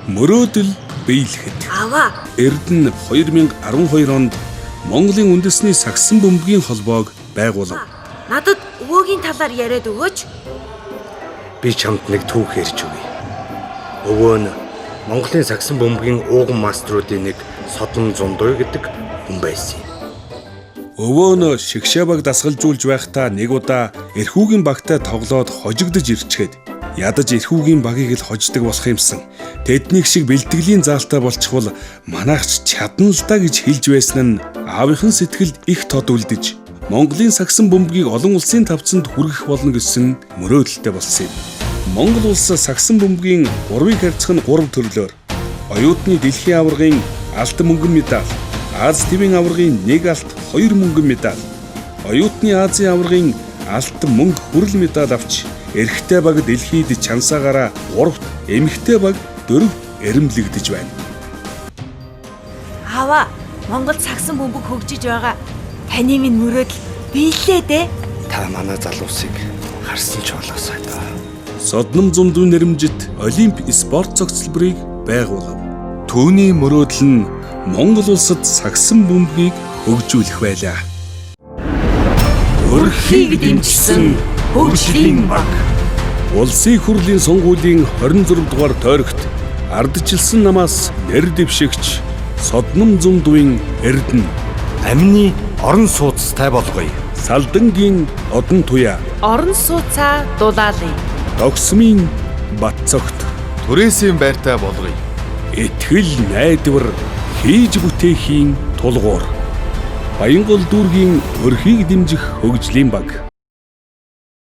Мөрөөдөл биелэхэд. Аваа. Эрдэнэ 2012 онд Монголын үндэсний сагсан бөмбөгийн холбоог байгуулав. Надад өвөөгийн талаар яриад өгөөч. Би чамд нэг түүх ярьж өгье. Өвөө нь Монголын сагсан бөмбөгийн ууган маструудын нэг Содон Зундуй гэдэг хүн байсан юм. Өвөө нь шигшээ баг дасгалжуулж байхдаа нэг удаа эрхүүгийн багтай тоглоод хожигдож ирчгээд ядаж эрхүүгийн багийг л хождог болох юмсан. Тэднийг шиг бэлтгэлийн заалтай болчихвол манайхч чадна л да гэж хэлж байсан нь аавынхан сэтгэлд их тод үлдэж Монголын сагсан бөмбөгийг олон улсын тавцанд хүргэх болно гэсэн мөрөөдөлтэй болсон юм. Монгол улс сагсан бөмбөгийн урвыг харьцах нь 3 төрлөөр. Оюутны дэлхийн аваргын алтан мөнгөн медаль, Аз тивийн аваргын 1 алт 2 мөнгөн медаль, оюутны Азийн аваргын алтан мөнгө хүрэл медаль авч эрэгтэй баг дэлхийд чансаагаараа 3-т, эмэгтэй баг 4-т эрэмблэгдэж байна. Аваа. Монгол сагсан бөмбөг хөгжиж байгаа. Таны минь мөрөөдөл биелээ дээ. Та манай залуусыг харсан ч болоосай даа. Содном Зундуй нэрмжит Олимп спорт цогцлборыг байгуулав. Түүний мөрөөдөл нь Монгол улсад сагсан бөмбөгийг хөгжүүлэх байлаа. Өрхийг дэмжсэн хөгжлийн баг. Улсын хурлын сонгуулийн 26 дугаар тойрогт ардчилсан намаас нэр дэвшигч Содном Зундуйн Эрдэнэ, Амины орон сууцтай болгоё. Салдангийн Одон Туяа, Орон сууцаа дулаалъя. Тогсмын Батцогт, Түрээсийн байртай болгоё. Итгэл найдвар хийж бүтээхийн тулгуур. Баянгол дүүргийн өрхийг дэмжих хөгжлийн баг.